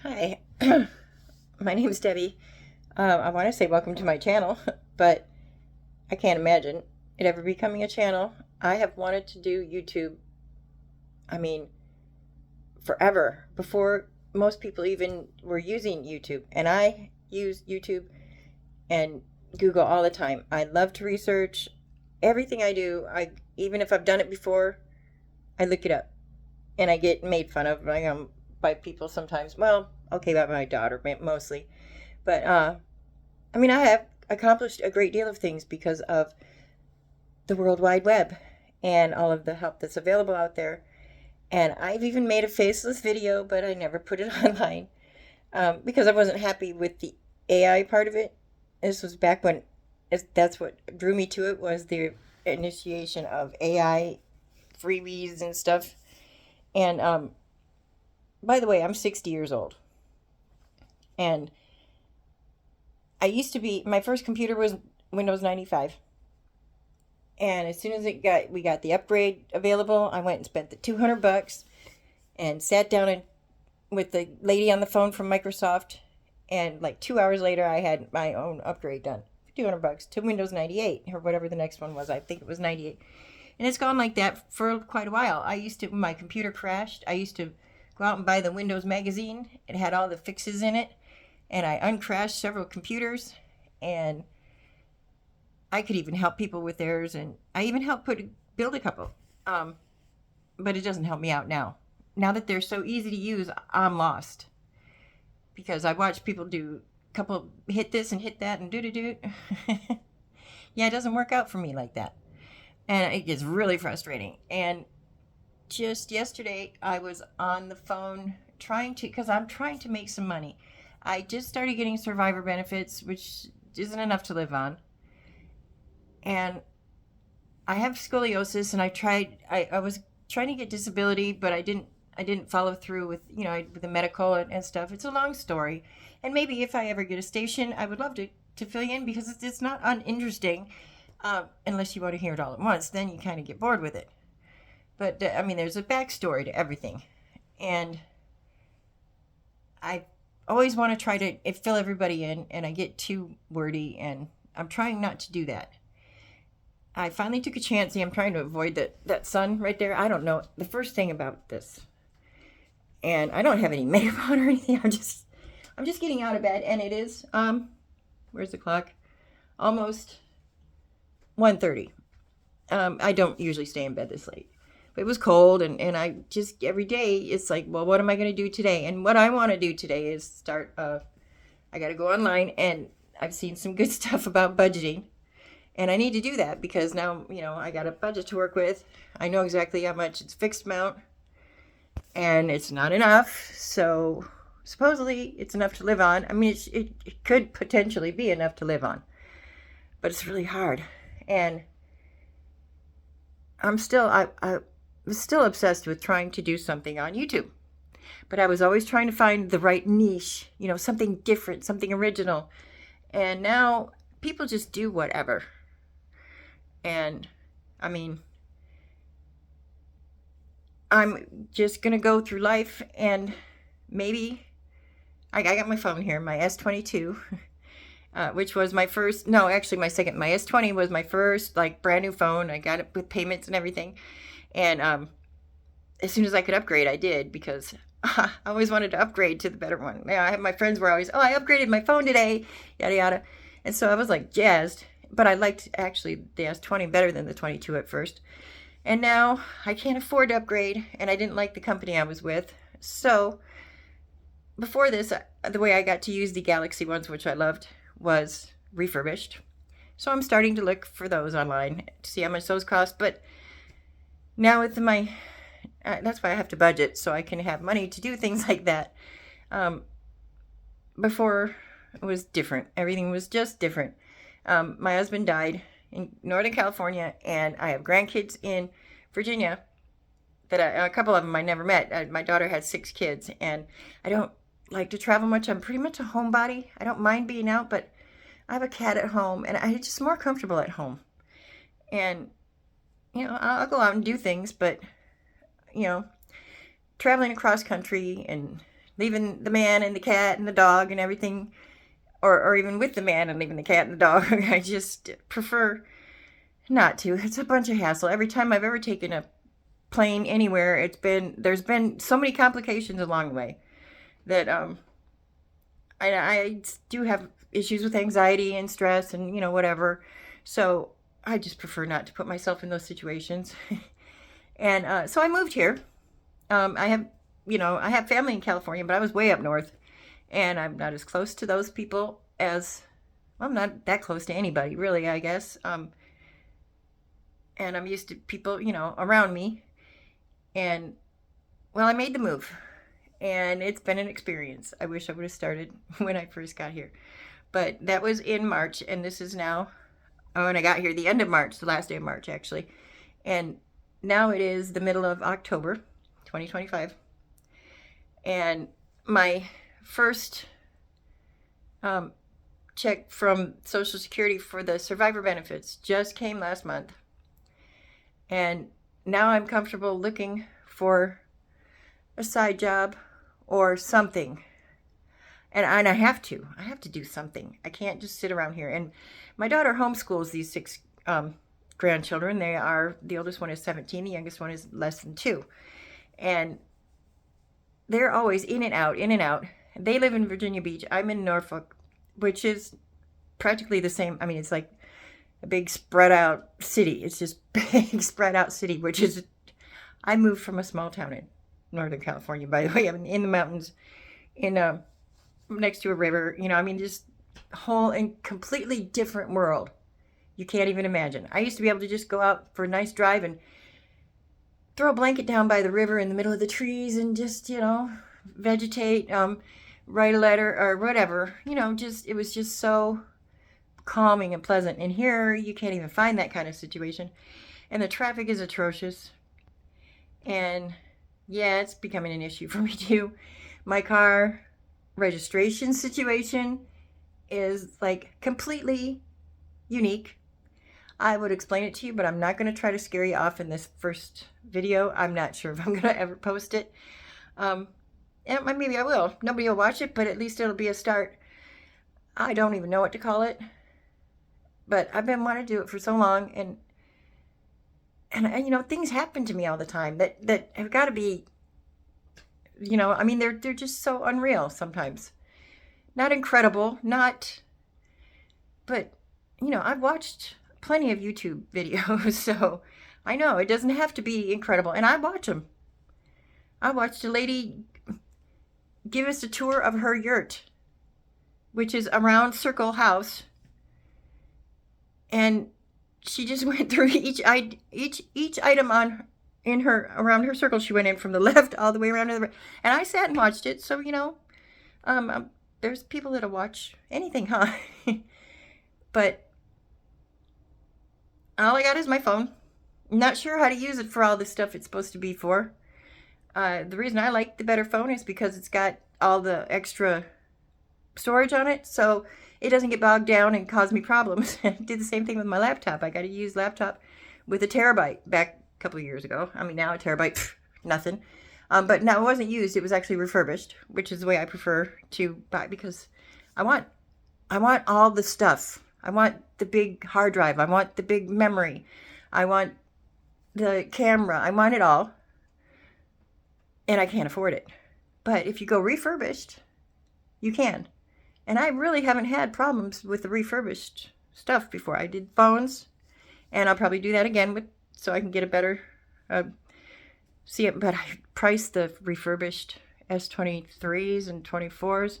Hi, my name is Debbie. I want to say welcome to my channel, but I can't imagine it ever becoming a channel. I have wanted to do YouTube, I mean, forever, before most people even were using YouTube. And I use YouTube and Google all the time. I love to research everything I do. Even if I've done it before, I look it up and I get made fun of by people sometimes. Well, okay, by my daughter mostly. But I have accomplished a great deal of things because of the World Wide Web and all of the help that's available out there. And I've even made a faceless video, but I never put it online because I wasn't happy with the AI part of it. This was back when that's what drew me to it, was the initiation of AI freebies and stuff. And by the way, I'm 60 years old. And my first computer was Windows 95. And as soon as we got the upgrade available, I went and spent the $200 and sat down with the lady on the phone from Microsoft. And like 2 hours later, I had my own upgrade done for $200 to Windows 98 or whatever the next one was. I think it was 98. And it's gone like that for quite a while. When my computer crashed, I used to go out and buy the Windows magazine. It had all the fixes in it. And I uncrashed several computers. And I could even help people with theirs, and I even helped build a couple. But it doesn't help me out now. Now that they're so easy to use, I'm lost because I watch people do a couple, hit this and hit that and do. Yeah, it doesn't work out for me like that, and it gets really frustrating. And just yesterday, I was on the phone because I'm trying to make some money. I just started getting survivor benefits, which isn't enough to live on. And I have scoliosis, and I was trying to get disability, but I didn't follow through with, with the medical and stuff. It's a long story. And maybe if I ever get a station, I would love to fill you in, because it's not uninteresting, unless you want to hear it all at once. Then you kind of get bored with it. But, there's a backstory to everything. And I always want to try to fill everybody in, and I get too wordy, and I'm trying not to do that. I finally took a chance. I'm trying to avoid that sun right there. I don't know the first thing about this. And I don't have any makeup on or anything. I'm just getting out of bed, and it is where's the clock? Almost 1:30. I don't usually stay in bed this late. But it was cold, and I just every day it's like, well, what am I going to do today? And what I want to do today is start I got to go online, and I've seen some good stuff about budgeting. And I need to do that because now, I got a budget to work with. I know exactly how much. It's fixed amount, and it's not enough. So supposedly it's enough to live on. It could potentially be enough to live on, but it's really hard. And I was still obsessed with trying to do something on YouTube. But I was always trying to find the right niche, something different, something original. And now people just do whatever. And I'm just going to go through life, and maybe I got my phone here, my S22, which was my first, no, actually my second. My S20 was my first like brand new phone. I got it with payments and everything. And as soon as I could upgrade, I did, because I always wanted to upgrade to the better one. I have my friends were always, I upgraded my phone today, yada, yada. And so I was like jazzed. But I liked actually the S20 better than the 22 at first. And now I can't afford to upgrade, and I didn't like the company I was with. So before this, the way I got to use the Galaxy ones, which I loved, was refurbished. So I'm starting to look for those online to see how much those cost. But now with that's why I have to budget, so I can have money to do things like that. Before it was different. Everything was just different. My husband died in Northern California, and I have grandkids in Virginia that a couple of them I never met. My daughter had 6 kids, and I don't like to travel much. I'm pretty much a homebody. I don't mind being out, but I have a cat at home, and I'm just more comfortable at home. And, I'll go out and do things, but, traveling across country and leaving the man and the cat and the dog and everything, or even with the man and leaving the cat and the dog. I just prefer not to. It's a bunch of hassle. Every time I've ever taken a plane anywhere, there's been so many complications along the way that I do have issues with anxiety and stress and whatever. So I just prefer not to put myself in those situations. And so I moved here. I have family in California, but I was way up north, and I'm not as close to those people as, well, I'm not that close to anybody, really, I guess. And I'm used to people, around me. And, well, I made the move, and it's been an experience. I wish I would have started when I first got here. But that was in March, and this is now, when I got here, the end of March, the last day of March, actually. And now it is the middle of October, 2025. And my first check from Social Security for the survivor benefits just came last month. And now I'm comfortable looking for a side job or something. And I have to do something. I can't just sit around here. And my daughter homeschools these 6 grandchildren. The oldest one is 17, the youngest one is less than 2. And they're always in and out, in and out. They live in Virginia Beach. I'm in Norfolk, which is practically the same. I mean, it's like a big spread out city. It's just big spread out city, which is, I moved from a small town in Northern California, by the way. I'm in the mountains, next to a river, just whole and completely different world. You can't even imagine. I used to be able to just go out for a nice drive and throw a blanket down by the river in the middle of the trees and just, vegetate, write a letter or whatever. It was just so calming and pleasant. And here you can't even find that kind of situation. And the traffic is atrocious. And yeah, it's becoming an issue for me too. My car registration situation is like completely unique. I would explain it to you, but I'm not going to try to scare you off in this first video. I'm not sure if I'm going to ever post it. And maybe I will. Nobody will watch it, but at least it'll be a start. I don't even know what to call it. But I've been wanting to do it for so long, and things happen to me all the time that have got to be, they're just so unreal sometimes. Not incredible, but I've watched plenty of YouTube videos, so I know it doesn't have to be incredible, and I watch them. I watched a lady give us a tour of her yurt, which is a round circle house, and she just went through each item around her circle. She went in from the left all the way around to the right, and I sat and watched it. So there's people that'll watch anything, huh? But all I got is my phone. I'm not sure how to use it for all the stuff it's supposed to be for. The reason I like the better phone is because it's got all the extra storage on it, so it doesn't get bogged down and cause me problems. I did the same thing with my laptop. I got a used laptop with a terabyte back a couple of years ago. I mean, now a terabyte, nothing. But now it wasn't used. It was actually refurbished, which is the way I prefer to buy, because I want all the stuff. I want the big hard drive. I want the big memory. I want the camera. I want it all. And I can't afford it. But if you go refurbished, you can. And I really haven't had problems with the refurbished stuff before. I did phones, and I'll probably do that again so I can get a better see it. But I priced the refurbished S23s and 24s.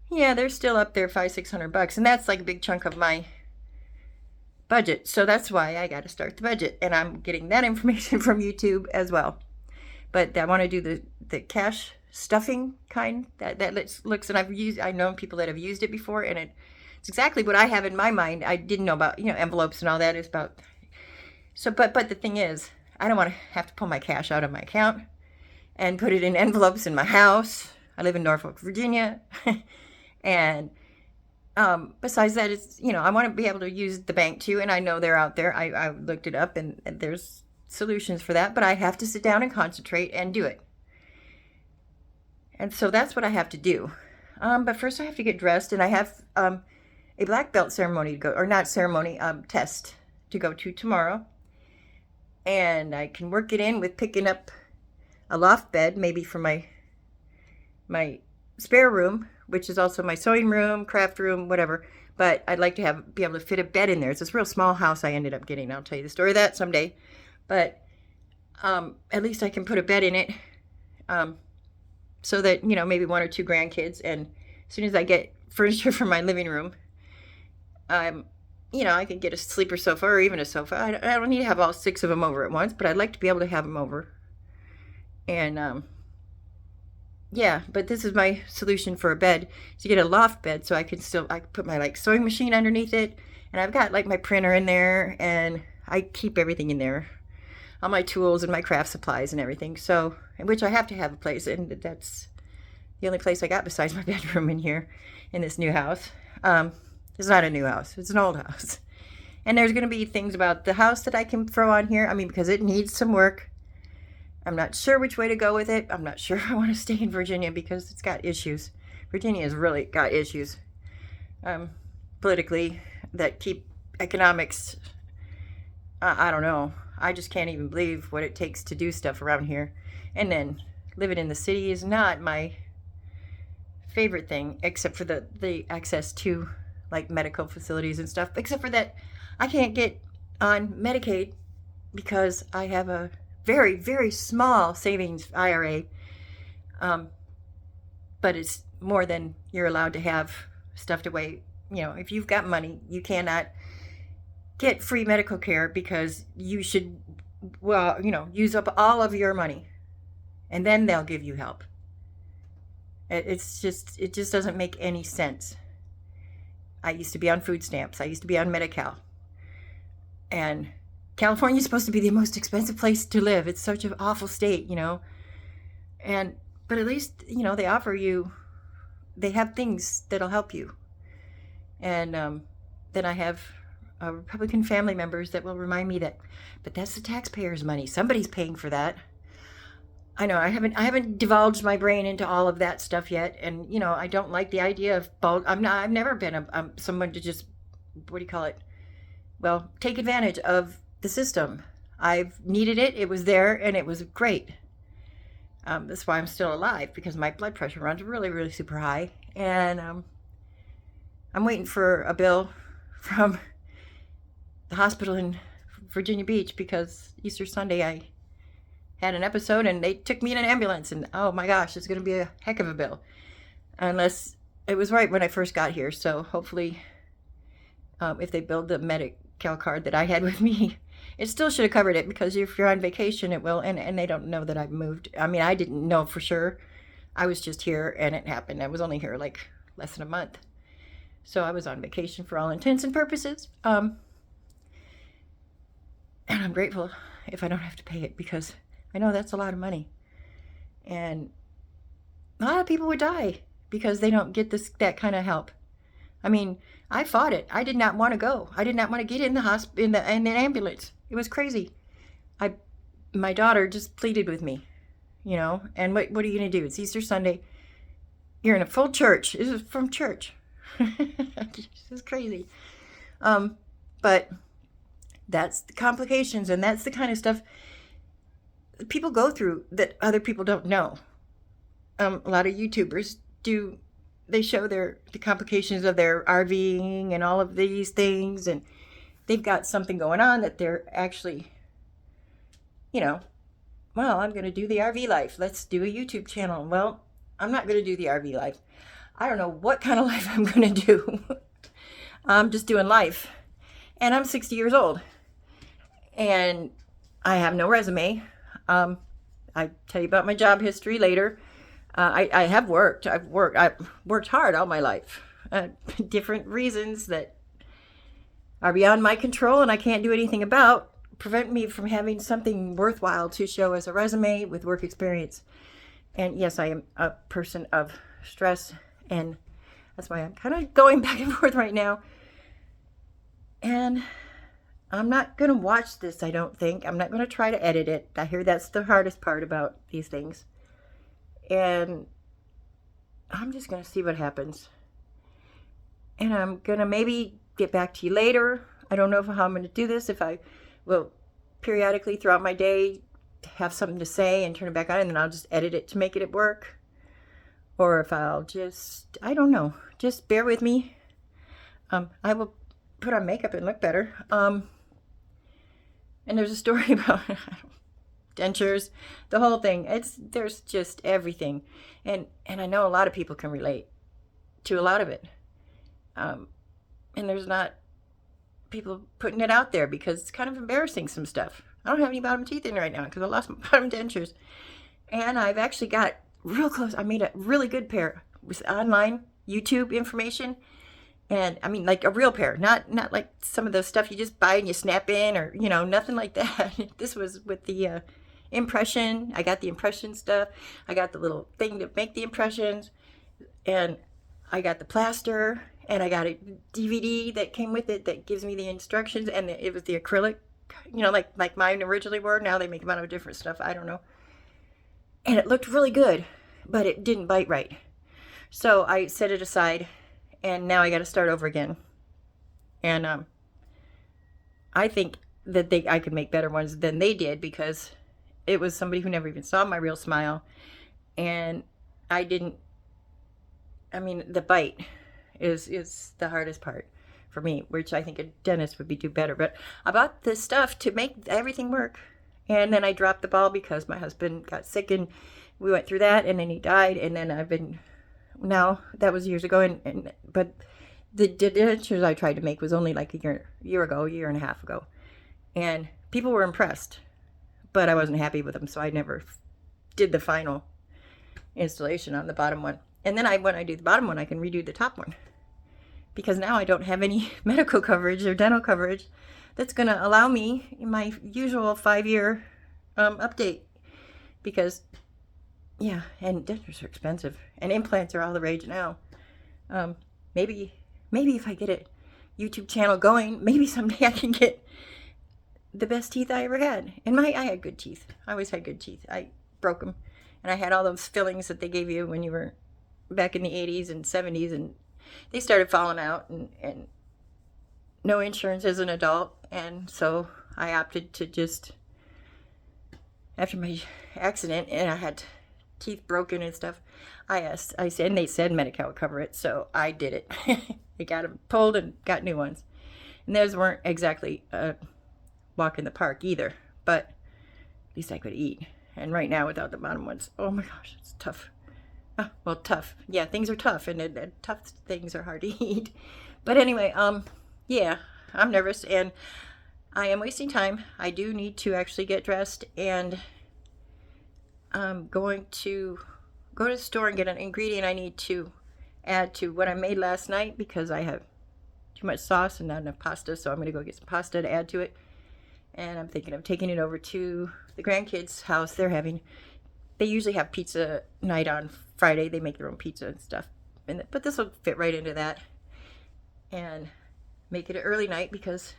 Yeah, they're still up there, $500-600, and that's like a big chunk of my budget. So that's why I got to start the budget, and I'm getting that information from YouTube as well. But I want to do the cash stuffing kind that looks, and I know people that have used it before, and it's exactly what I have in my mind. I didn't know about envelopes and all that is about. So but the thing is, I don't want to have to pull my cash out of my account and put it in envelopes in my house. I live in Norfolk, Virginia. And besides that, it's, I want to be able to use the bank too. And I know they're out there. I looked it up, and there's solutions for that. But I have to sit down and concentrate and do it. And so that's what I have to do. But first I have to get dressed, and I have a black belt ceremony to go, or not ceremony, test to go to tomorrow. And I can work it in with picking up a loft bed, maybe for my spare room, which is also my sewing room, craft room, whatever. But I'd like to be able to fit a bed in there. It's this real small house I ended up getting. I'll tell you the story of that someday. But at least I can put a bed in it, so that, maybe one or two grandkids. And as soon as I get furniture for my living room, I can get a sleeper sofa or even a sofa. I don't need to have all 6 of them over at once, but I'd like to be able to have them over. And yeah, but this is my solution for a bed, is to get a loft bed so I can put my sewing machine underneath it, and I've got my printer in there, and I keep everything in there, all my tools and my craft supplies and everything. So, which I have to have a place, and that's the only place I got besides my bedroom in here, in this new house. It's not a new house, it's an old house. And there's going to be things about the house that I can throw on here, because it needs some work. I'm not sure which way to go with it. I'm not sure if I want to stay in Virginia because it's got issues. Virginia has really got issues politically that keep economics. I don't know. I just can't even believe what it takes to do stuff around here. And then living in the city is not my favorite thing, except for the access to medical facilities and stuff. Except for that, I can't get on Medicaid because I have a very, very small savings IRA, but it's more than you're allowed to have stuffed away. If you've got money, you cannot get free medical care because you should, use up all of your money, and then they'll give you help. It just doesn't make any sense. I used to be on food stamps. I used to be on Medi-Cal, and California is supposed to be the most expensive place to live. It's such an awful state, but at least, they offer you, they have things that'll help you. And then I have Republican family members that will remind me but that's the taxpayers' money. Somebody's paying for that. I know I haven't divulged my brain into all of that stuff yet, and I don't like the idea of I've never been someone to just, what do you call it? Well, take advantage of the system. I've needed it. It was there, and it was great. That's why I'm still alive, because my blood pressure runs really, really super high, and I'm waiting for a bill from the hospital in Virginia Beach, because Easter Sunday I had an episode and they took me in an ambulance, and oh my gosh, it's going to be a heck of a bill, unless it was right when I first got here. So hopefully, if they build the Medi-Cal card that I had with me, it still should have covered it, because if you're on vacation, it will, and they don't know that I've moved. I didn't know for sure. I was just here, and it happened. I was only here less than a month, so I was on vacation for all intents and purposes. And I'm grateful if I don't have to pay it, because I know that's a lot of money, and a lot of people would die because they don't get that kind of help. I fought it. I did not want to go. I did not want to get in the in the ambulance. It was crazy. My daughter just pleaded with me, And what are you going to do? It's Easter Sunday. You're in a full church. This is from church. This is crazy. But that's the complications, and that's the kind of stuff people go through that other people don't know. A lot of YouTubers do. They show the complications of their RVing and all of these things, and they've got something going on that they're actually, well, I'm going to do the RV life. Let's do a YouTube channel. Well, I'm not going to do the RV life. I don't know what kind of life I'm going to do. I'm just doing life. And I'm 60 years old. And I have no resume. I tell you about my job history later. I have worked. I've worked hard all my life. Different reasons that are beyond my control and I can't do anything about prevent me from having something worthwhile to show as a resume with work experience. And yes, I am a person of stress, and that's why I'm kind of going back and forth right now. And I'm not going to watch this, I don't think. I'm not going to try to edit it. I hear that's the hardest part about these things. And I'm just going to see what happens. And I'm going to maybe get back to you later. I don't know how I'm going to do this, if I will periodically throughout my day have something to say and turn it back on, and then I'll just edit it to make it work. Or if I'll just, I don't know, just bear with me. I will put on makeup and look better. And there's a story about dentures, the whole thing. There's just everything. And I know a lot of people can relate to a lot of it. And there's not people putting it out there because it's kind of embarrassing, some stuff. I don't have any bottom teeth in right now because I lost my bottom dentures. And I've actually got real close. I made a really good pair with online YouTube information. And I mean, like a real pair, not like some of the stuff you just buy and you snap in, or, nothing like that. This was with the impression. I got the impression stuff. I got the little thing to make the impressions. And I got the plaster. And I got a DVD that came with it that gives me the instructions. And it was the acrylic, like mine originally were. Now they make them out of different stuff. I don't know. And it looked really good, but it didn't bite right. So I set it aside. And now I got to start over again. And I think that I could make better ones than they did, because it was somebody who never even saw my real smile. And the bite is the hardest part for me, which I think a dentist would do better. But I bought this stuff to make everything work. And then I dropped the ball because my husband got sick, and we went through that, and then he died. And then now that was years ago, but the dentures I tried to make was only like a year and a half ago, and people were impressed, but I wasn't happy with them, so I never did the final installation on the bottom one. And then when I do the bottom one, I can redo the top one, because now I don't have any medical coverage or dental coverage that's going to allow me my usual 5-year update, because yeah, and dentures are expensive, and implants are all the rage now. Maybe if I get a YouTube channel going, maybe someday I can get the best teeth I ever had. And I had good teeth. I always had good teeth. I broke them, and I had all those fillings that they gave you when you were back in the 80s and 70s, and they started falling out, and no insurance as an adult, and so I opted to just, after my accident, and I had teeth broken and stuff, I said, and they said Medi-Cal would cover it, so I did it. I got them pulled and got new ones, and those weren't exactly a walk in the park either, but at least I could eat. And right now, without the bottom ones, oh my gosh, it's tough. Tough. Yeah, things are tough, and tough things are hard to eat. But anyway, yeah, I'm nervous, and I am wasting time. I do need to actually get dressed, and I'm going to go to the store and get an ingredient I need to add to what I made last night, because I have too much sauce and not enough pasta, so I'm going to go get some pasta to add to it. And I'm thinking of taking it over to the grandkids' house. They usually have pizza night on Friday. They make their own pizza and stuff. But this will fit right into that. And make it an early night, because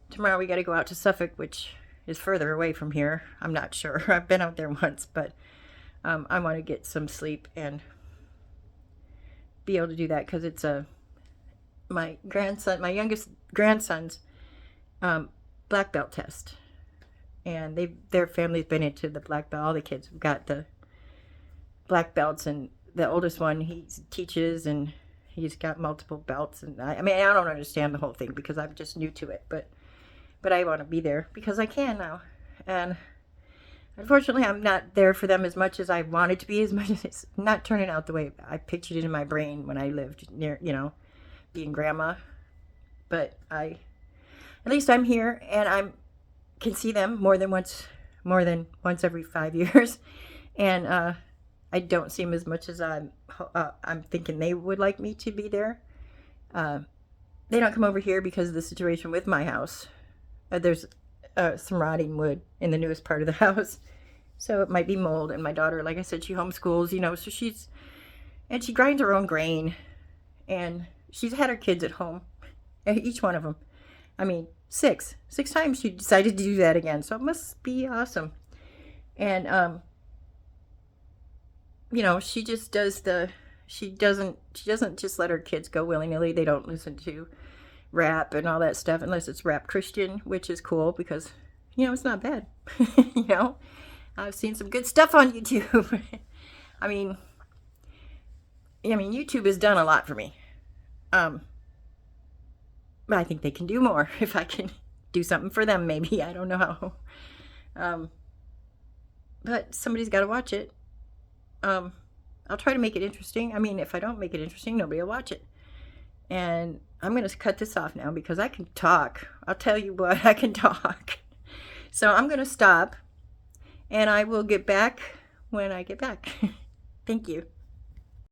tomorrow we got to go out to Suffolk, which is further away from here. I'm not sure. I've been out there once, but I want to get some sleep and be able to do that, because it's my youngest grandson's black belt test, and their family's been into the black belt. All the kids have got the black belts, and the oldest one, he teaches, and he's got multiple belts. And I don't understand the whole thing, because I'm just new to it, but I want to be there because I can now. And unfortunately, I'm not there for them as much as I wanted to be, as much as it's not turning out the way I pictured it in my brain when I lived near, being grandma. But at least I'm here, and I can see them more than once every 5 years. And I don't see them as much as I'm thinking they would like me to be there. They don't come over here because of the situation with my house. There's some rotting wood in the newest part of the house, so it might be mold. And my daughter, like I said, she homeschools, so she grinds her own grain, and she's had her kids at home, each one of them. Six times she decided to do that again, so it must be awesome. And she just does She doesn't just let her kids go willy-nilly. They don't listen to rap and all that stuff unless it's rap Christian, which is cool because, it's not bad. you know, I've seen some good stuff on YouTube. I mean, YouTube has done a lot for me. But I think they can do more if I can do something for them, maybe. I don't know how. But somebody's got to watch it. I'll try to make it interesting. I mean, if I don't make it interesting, nobody will watch it. And I'm going to cut this off now because I can talk. I'll tell you what, I can talk. So I'm going to stop, and I will get back when I get back. Thank you.